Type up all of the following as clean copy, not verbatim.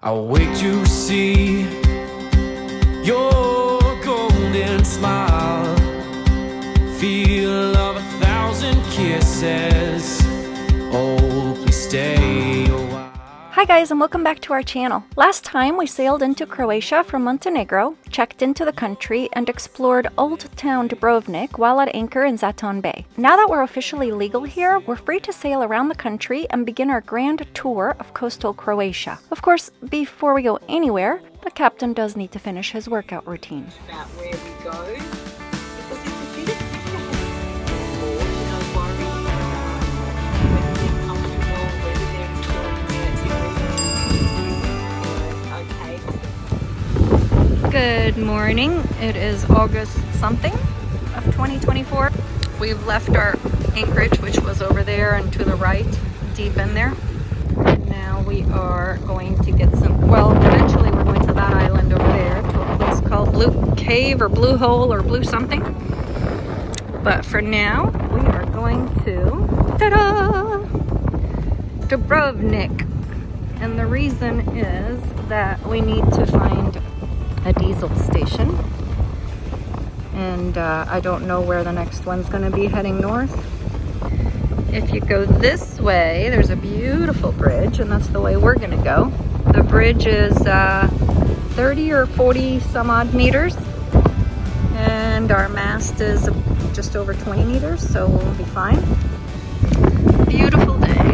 I'll wait to see your golden smile, feel of 1,000 kisses. Oh, please stay a while. Hi guys, and welcome back to our channel. Last time we sailed into Croatia from Montenegro, checked into the country, and explored Old Town Dubrovnik while at anchor in Zaton Bay. Now that we're officially legal here, we're free to sail around the country and begin our grand tour of coastal Croatia. Of course, before we go anywhere, the captain does need to finish his workout routine. About where we go, because it's a bit of more, you know, worry whether they're comfortable, whether they're enjoying it, you know. Okay. Good morning. It is August something of 2024. We've left our anchorage, which was over there and to the right, deep in there. Now we are going to get some, well, eventually we're going to that island over there to a place called Blue Cave or Blue Hole or Blue something. But for now, we are going to, ta-da, Dubrovnik. And the reason is that we need to find a diesel station. And I don't know where the next one's going to be heading north. If you go this way, there's a beautiful bridge, and that's the way we're gonna go. The bridge is 30 or 40 some odd meters, and our mast is just over 20 meters, so we'll be fine. Beautiful day.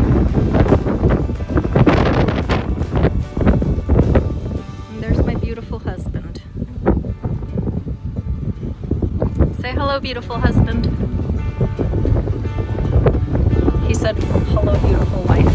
And there's my beautiful husband. Say hello, beautiful husband. He said, hello, beautiful wife.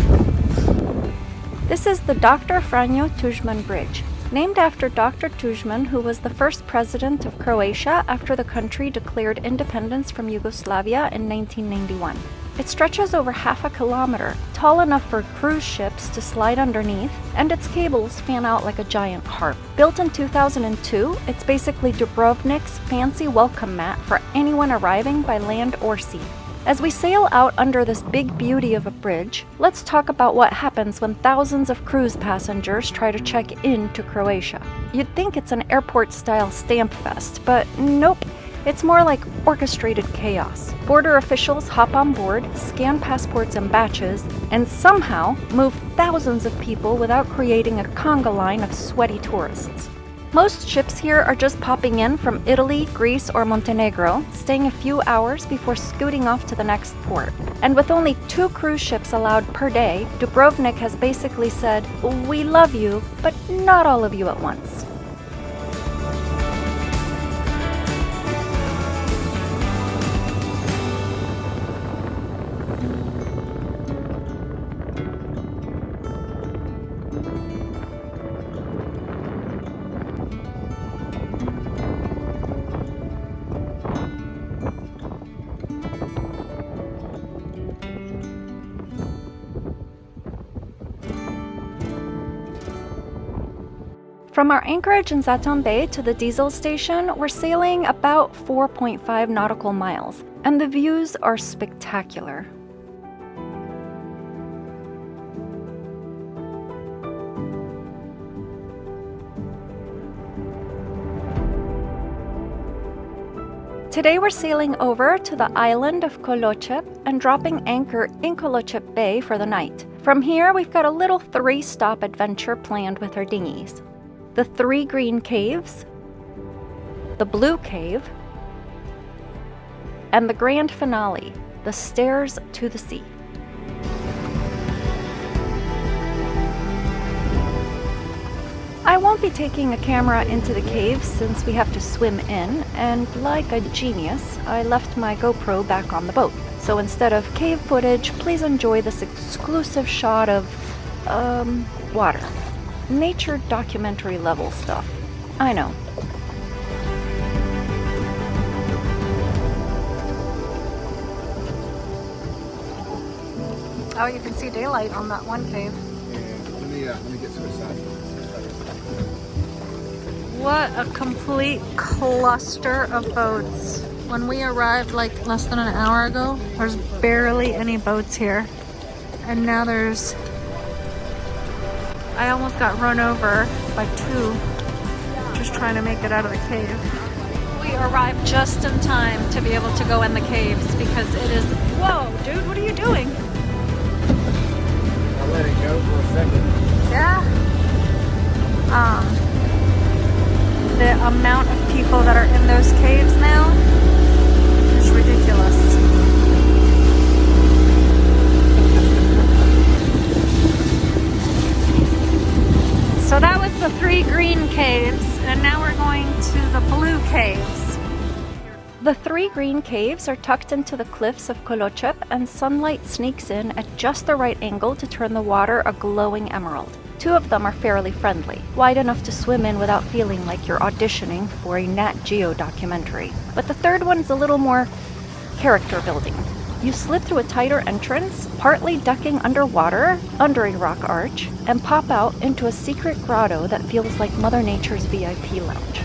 This is the Dr. Franjo Tuđman Bridge, named after Dr. Tuđman, who was the first president of Croatia after the country declared independence from Yugoslavia in 1991. It stretches over half a kilometer, tall enough for cruise ships to slide underneath, and its cables fan out like a giant harp. Built in 2002, it's basically Dubrovnik's fancy welcome mat for anyone arriving by land or sea. As we sail out under this big beauty of a bridge, let's talk about what happens when thousands of cruise passengers try to check in to Croatia. You'd think it's an airport-style stamp fest, but nope. It's more like orchestrated chaos. Border officials hop on board, scan passports in batches, and somehow move thousands of people without creating a conga line of sweaty tourists. Most ships here are just popping in from Italy, Greece, or Montenegro, staying a few hours before scooting off to the next port. And with only 2 cruise ships allowed per day, Dubrovnik has basically said, we love you, but not all of you at once. From our anchorage in Zaton Bay to the diesel station, we're sailing about 4.5 nautical miles, and the views are spectacular. Today we're sailing over to the island of Koločep and dropping anchor in Koločep Bay for the night. From here, we've got a little 3-stop adventure planned with our dinghies. The 3 green caves, the blue cave, and the grand finale, the stairs to the sea. I won't be taking a camera into the caves since we have to swim in, and like a genius, I left my GoPro back on the boat. So instead of cave footage, please enjoy this exclusive shot of, water. Nature documentary level stuff. I know. Oh, you can see daylight on that one cave. Yeah, let me get to the side. What a complete cluster of boats. When we arrived like less than an hour ago, there's barely any boats here. And now there's I almost got run over by two just trying to make it out of the cave. We arrived just in time to be able to go in the caves because it is... Whoa, dude, what are you doing? I let it go for a second. Yeah. The amount of people that are in those caves now is ridiculous. So that was the 3 green caves, and now we're going to the blue caves. The 3 green caves are tucked into the cliffs of Koločep, and sunlight sneaks in at just the right angle to turn the water a glowing emerald. 2 of them are fairly friendly, wide enough to swim in without feeling like you're auditioning for a Nat Geo documentary. But the 3rd one is a little more character building. You slip through a tighter entrance, partly ducking underwater, under a rock arch, and pop out into a secret grotto that feels like Mother Nature's VIP lounge.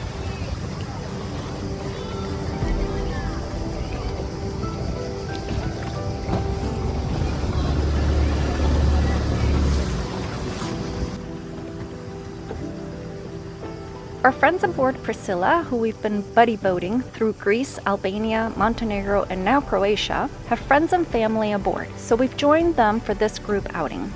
Our friends aboard Priscilla, who we've been buddy boating through Greece, Albania, Montenegro, and now Croatia, have friends and family aboard, so we've joined them for this group outing.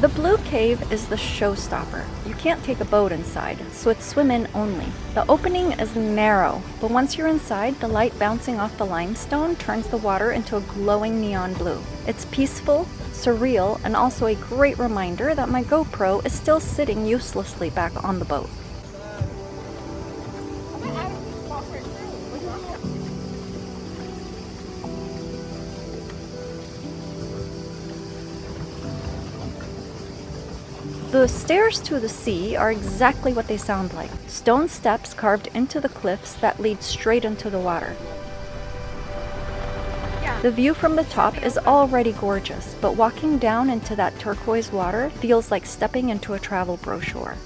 The blue cave is the showstopper. You can't take a boat inside, so it's swim in only. The opening is narrow, but once you're inside, the light bouncing off the limestone turns the water into a glowing neon blue. It's peaceful, surreal, and also a great reminder that my GoPro is still sitting uselessly back on the boat. The stairs to the sea are exactly what they sound like. Stone steps carved into the cliffs that lead straight into the water. The view from the top is already gorgeous, but walking down into that turquoise water feels like stepping into a travel brochure.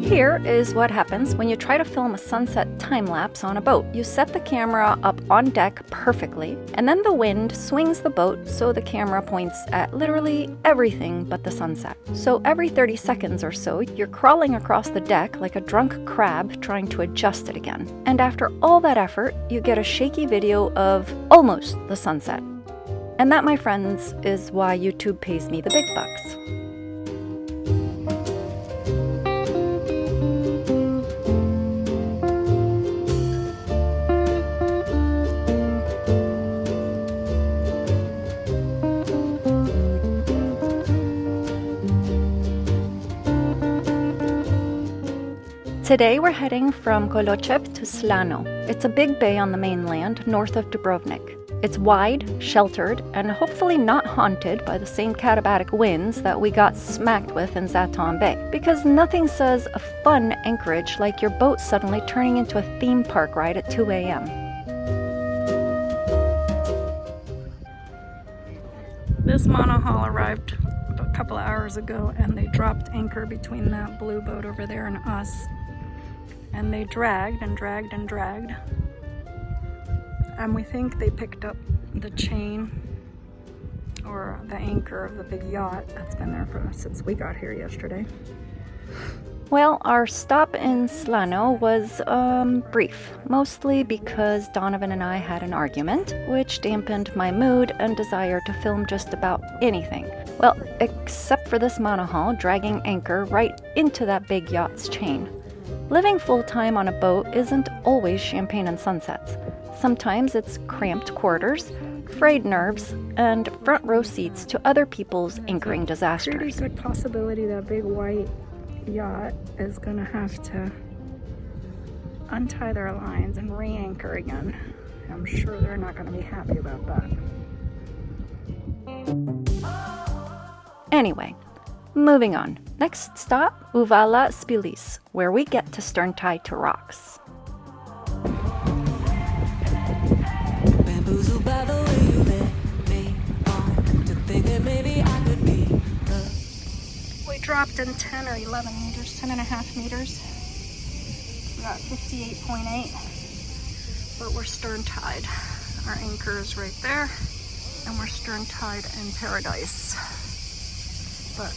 Here is what happens when you try to film a sunset time-lapse on a boat. You set the camera up on deck perfectly, and then the wind swings the boat so the camera points at literally everything but the sunset. So every 30 seconds or so, you're crawling across the deck like a drunk crab trying to adjust it again. And after all that effort, you get a shaky video of almost the sunset. And that, my friends, is why YouTube pays me the big bucks. Today we're heading from Koločep to Slano. It's a big bay on the mainland, north of Dubrovnik. It's wide, sheltered, and hopefully not haunted by the same katabatic winds that we got smacked with in Zaton Bay. Because nothing says a fun anchorage like your boat suddenly turning into a theme park ride at 2 a.m. This monohull arrived a couple of hours ago, and they dropped anchor between that blue boat over there and us. And they dragged and dragged and dragged. And we think they picked up the chain or the anchor of the big yacht that's been there for us since we got here yesterday. Well, our stop in Slano was brief, mostly because Donovan and I had an argument, which dampened my mood and desire to film just about anything. Well, except for this monohull dragging anchor right into that big yacht's chain. Living full-time on a boat isn't always champagne and sunsets. Sometimes it's cramped quarters, frayed nerves, and front row seats to other people's anchoring disasters. Pretty good possibility that big white yacht is gonna have to untie their lines and re-anchor again. I'm sure they're not going to be happy about that. Anyway, moving on. Next stop, Uvala Spilice, where we get to stern tie to rocks. Bamboozled by the way you let me on to think that maybe I could be the... We dropped in 10 or 11 meters, 10 and a half meters. We got 58.8, but we're stern tied. Our anchor is right there, and we're stern tied in paradise. But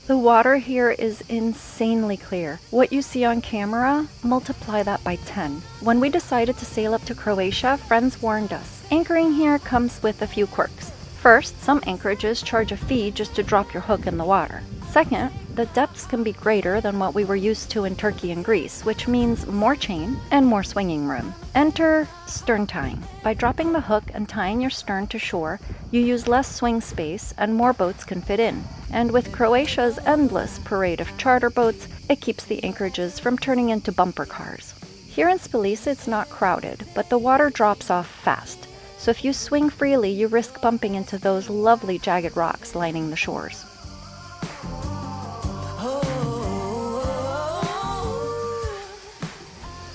the water here is insanely clear. What you see on camera, multiply that by 10. When we decided to sail up to Croatia, friends warned us. Anchoring here comes with a few quirks. First, some anchorages charge a fee just to drop your hook in the water. Second, the depths can be greater than what we were used to in Turkey and Greece, which means more chain and more swinging room. Enter stern tying. By dropping the hook and tying your stern to shore, you use less swing space and more boats can fit in. And with Croatia's endless parade of charter boats, it keeps the anchorages from turning into bumper cars. Here in Spilice, it's not crowded, but the water drops off fast. So if you swing freely, you risk bumping into those lovely jagged rocks lining the shores.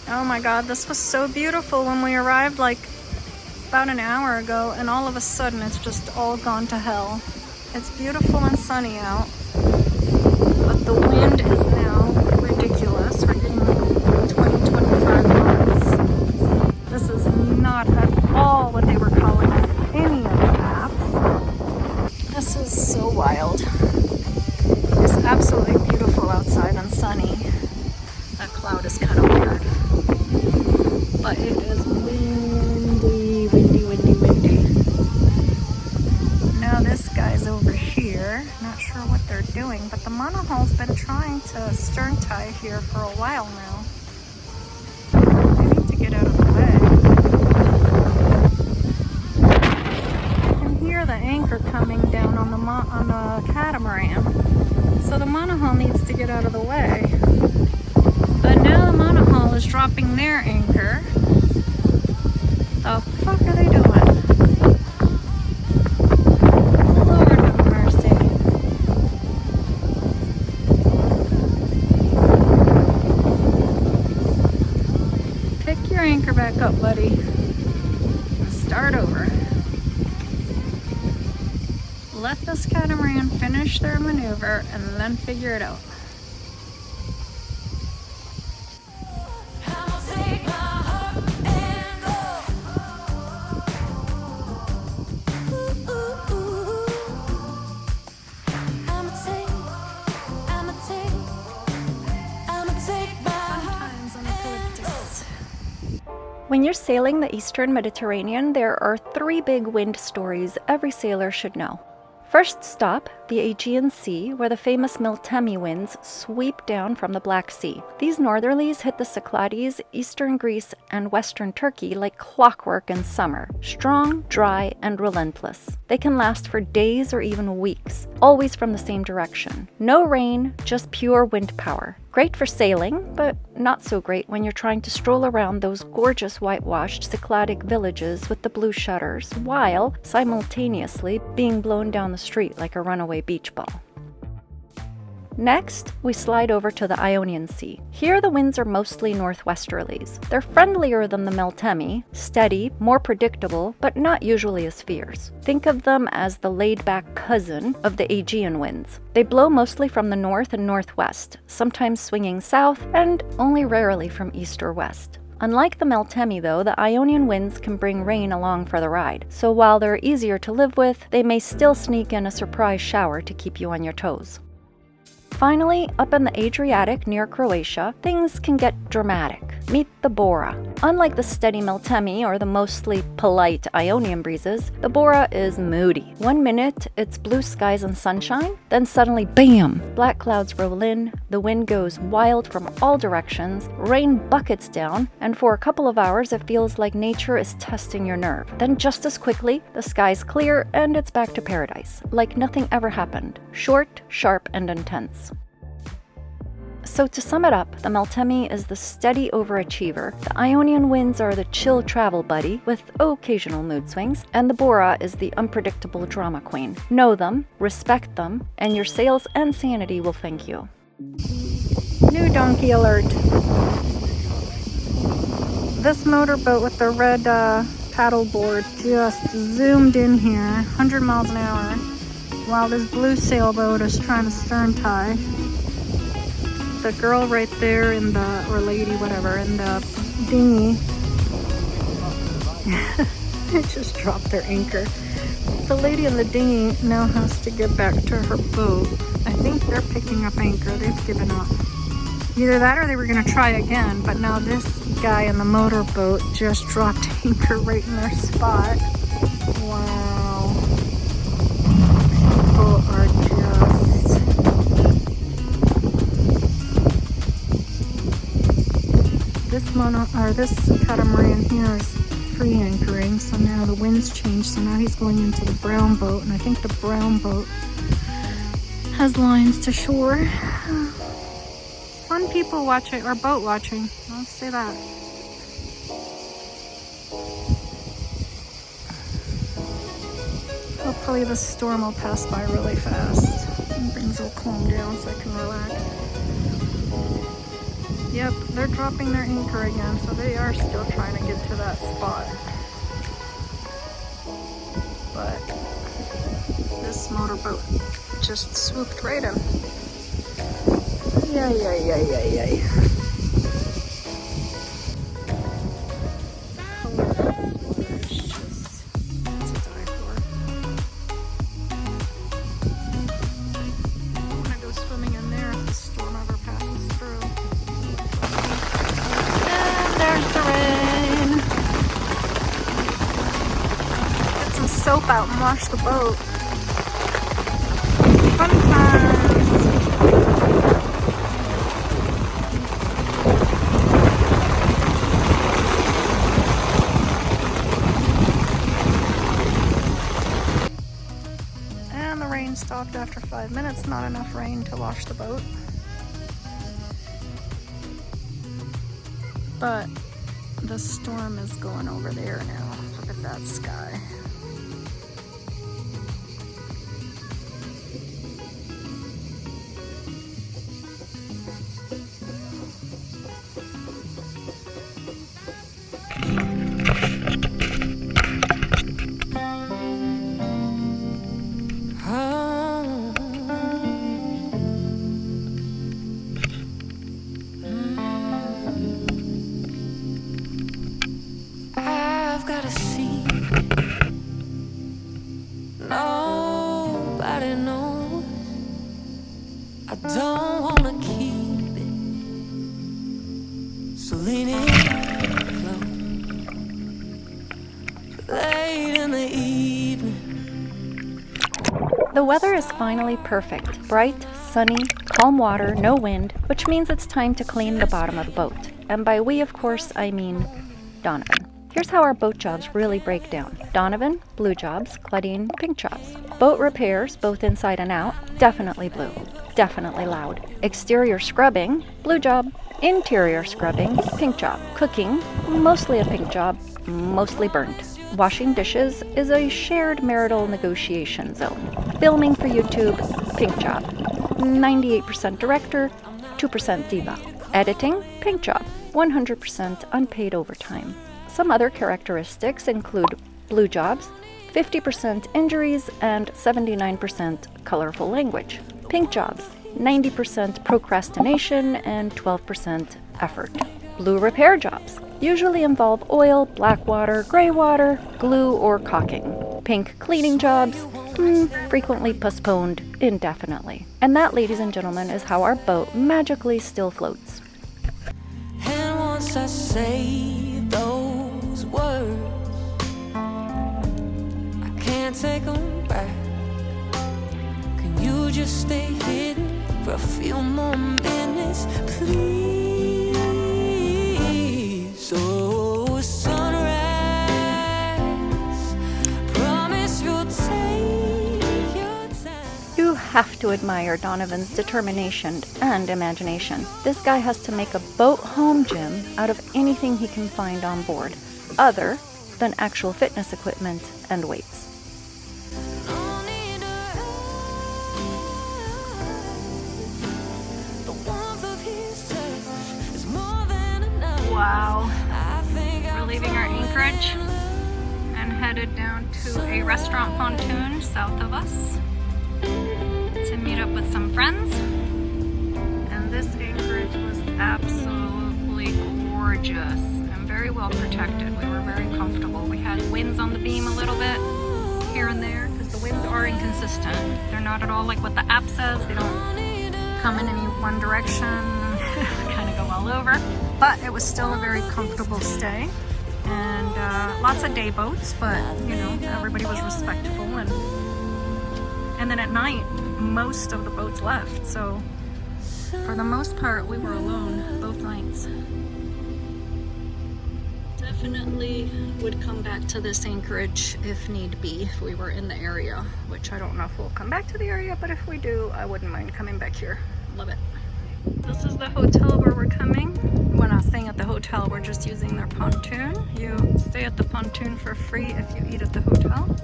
Oh my god, this was so beautiful when we arrived like about an hour ago, and all of a sudden it's just all gone to hell. It's beautiful and sunny out, but the wind is now ridiculous. We're getting 20-25 knots. This is not at all what they were calling on any of the maps. This is so wild. It's absolutely beautiful outside and sunny. That cloud is kind of weird. But it is windy, windy, windy, windy. Now this guy's over here. Not sure what they're doing, but the monohull's been trying to stern tie here for a while now. I need to get out of the way. I can hear the anchor coming down on the catamaran. So the monohull needs to get out of the way. But now the monohull is dropping their anchor. The fuck are they doing? Lord have mercy. Pick your anchor back up, buddy. And start over. Let this catamaran finish their maneuver and then figure it out. When you're sailing the Eastern Mediterranean, there are 3 big wind stories every sailor should know. First stop, the Aegean Sea, where the famous Meltemi winds sweep down from the Black Sea. These northerlies hit the Cyclades, eastern Greece, and western Turkey like clockwork in summer. Strong, dry, and relentless. They can last for days or even weeks, always from the same direction. No rain, just pure wind power. Great for sailing, but not so great when you're trying to stroll around those gorgeous whitewashed Cycladic villages with the blue shutters, while simultaneously being blown down the street like a runaway beach ball. Next, we slide over to the Ionian Sea. Here the winds are mostly northwesterlies. They're friendlier than the Meltemi, steady, more predictable, but not usually as fierce. Think of them as the laid-back cousin of the Aegean winds. They blow mostly from the north and northwest, sometimes swinging south, and only rarely from east or west. Unlike the Meltemi though, the Ionian winds can bring rain along for the ride, so while they're easier to live with, they may still sneak in a surprise shower to keep you on your toes. Finally, up in the Adriatic near Croatia, things can get dramatic. Meet the Bora. Unlike the steady Meltemi or the mostly polite Ionian breezes, the Bora is moody. 1 minute, it's blue skies and sunshine, then suddenly, bam! Black clouds roll in, the wind goes wild from all directions, rain buckets down, and for a couple of hours it feels like nature is testing your nerve. Then just as quickly, the sky's clear and it's back to paradise, like nothing ever happened. Short, sharp, and intense. So to sum it up, the Meltemi is the steady overachiever, the Ionian winds are the chill travel buddy with occasional mood swings, and the Bora is the unpredictable drama queen. Know them, respect them, and your sails and sanity will thank you. New donkey alert. This motorboat with the red paddleboard just zoomed in here, 100 miles an hour, while this blue sailboat is trying to stern tie. The girl right there in the, or lady, whatever, in the dinghy, it just dropped their anchor. The lady in the dinghy now has to get back to her boat. I think they're picking up anchor. They've given up. Either that or they were going to try again, but now this guy in the motorboat just dropped anchor right in their spot. Wow. People are just... This catamaran here is free anchoring, so now the wind's changed, so now he's going into the brown boat, and I think the brown boat has lines to shore. It's fun people watching, or boat watching, I'll say that. Hopefully the storm will pass by really fast and things will calm down so I can relax. Yep, they're dropping their anchor again, so they are still trying to get to that spot. But this motorboat just swooped right in. Yay. Soap out and wash the boat. Fun times. And the rain stopped after 5 minutes. Not enough rain to wash the boat. But the storm is going over there now. Look at that sky. The weather is finally perfect. Bright, sunny, calm water, no wind, which means it's time to clean the bottom of the boat. And by we, of course, I mean Donovan. Here's how our boat jobs really break down. Donovan, blue jobs. Claudine, pink jobs. Boat repairs, both inside and out, definitely blue. Definitely loud. Exterior scrubbing, blue job. Interior scrubbing, pink job. Cooking, mostly a pink job, mostly burnt. Washing dishes is a shared marital negotiation zone. Filming for YouTube, pink job. 98% director, 2% diva. Editing, pink job. 100% unpaid overtime. Some other characteristics include blue jobs, 50% injuries, and 79% colorful language. Pink jobs, 90% procrastination and 12% effort. Blue repair jobs usually involve oil, black water, gray water, glue, or caulking. Pink cleaning jobs, frequently postponed indefinitely. And that, ladies and gentlemen, is how our boat magically still floats. And once I say those words, I can't take them back. Can you just stay hidden for a few more minutes, please? So sunrise, promise you'll take your time. You have to admire Donovan's determination and imagination. This guy has to make a boat home gym out of anything he can find on board, other than actual fitness equipment and weights. Wow. We're leaving our anchorage and headed down to a restaurant pontoon south of us to meet up with some friends. And this anchorage was absolutely gorgeous and very well protected. We were very comfortable. We had winds on the beam a little bit here and there because the winds are inconsistent. They're not at all like what the app says. They don't come in any one direction, kind of go all over. But it was still a very comfortable stay, and lots of day boats, but you know, everybody was respectful, and then at night most of the boats left, so for the most part we were alone both nights. Definitely would come back to this anchorage if need be, if we were in the area, which I don't know if we'll come back to the area, but if we do, I wouldn't mind coming back here. Love it. This is the hotel where we're coming. We're not staying at the hotel, we're just using their pontoon. You stay at the pontoon for free if you eat at the hotel.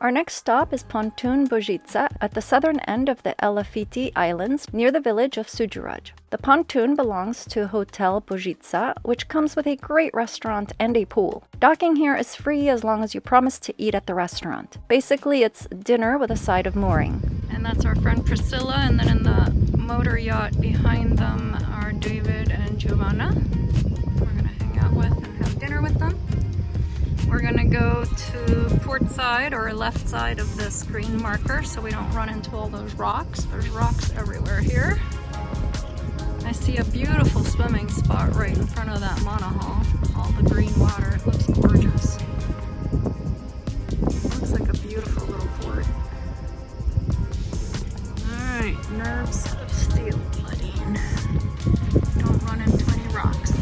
Our next stop is Pontoon Bojica at the southern end of the Elafiti Islands near the village of Suđerađ. The pontoon belongs to Hotel Bojica, which comes with a great restaurant and a pool. Docking here is free as long as you promise to eat at the restaurant. Basically, it's dinner with a side of mooring. And that's our friend Priscilla, and then in the motor yacht behind them are David and Giovanna. We're gonna hang out with and have dinner with them. We're gonna go to port side or left side of this green marker so we don't run into all those rocks. There's rocks everywhere here. I see a beautiful swimming spot right in front of that monohull. All the green water, it looks gorgeous. Looks like a beautiful little port. Alright, nerves of steel, Claudine. Don't run into any rocks.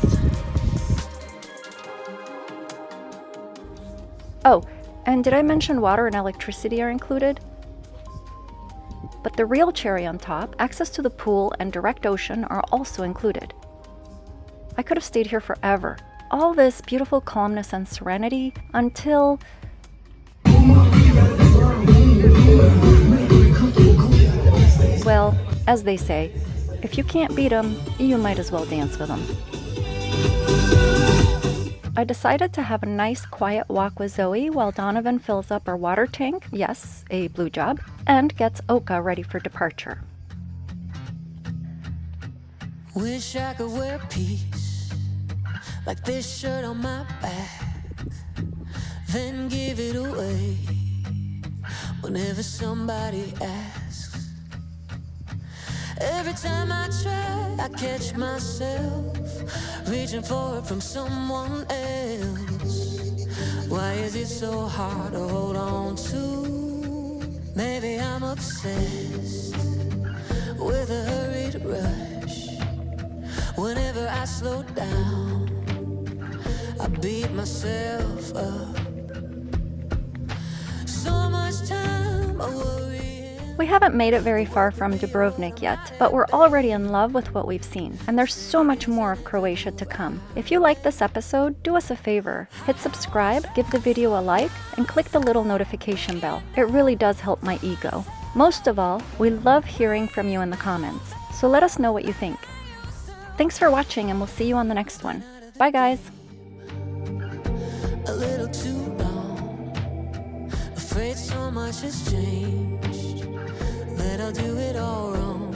Oh, and did I mention water and electricity are included? But the real cherry on top, access to the pool and direct ocean are also included. I could have stayed here forever. All this beautiful calmness and serenity until... Well, as they say, if you can't beat 'em, you might as well dance with 'em. I decided to have a nice quiet walk with Zoe while Donovan fills up our water tank, yes, a blue job, and gets Oka ready for departure. Wish I could wear peace like this shirt on my back, then give it away whenever somebody asks. Every time I try, I catch myself reaching for it from someone else. Why is it so hard to hold on to? Maybe I'm obsessed with a hurried rush. Whenever I slow down, I beat myself up. So much time I worry. We haven't made it very far from Dubrovnik yet, but we're already in love with what we've seen, and there's so much more of Croatia to come. If you like this episode, do us a favor. Hit subscribe, give the video a like, and click the little notification bell. It really does help my ego. Most of all, we love hearing from you in the comments, so let us know what you think. Thanks for watching, and we'll see you on the next one. Bye, guys! A little too long, afraid so much has changed, that I'll do it all wrong.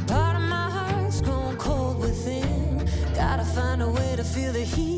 Part of my heart's grown cold within, gotta find a way to feel the heat.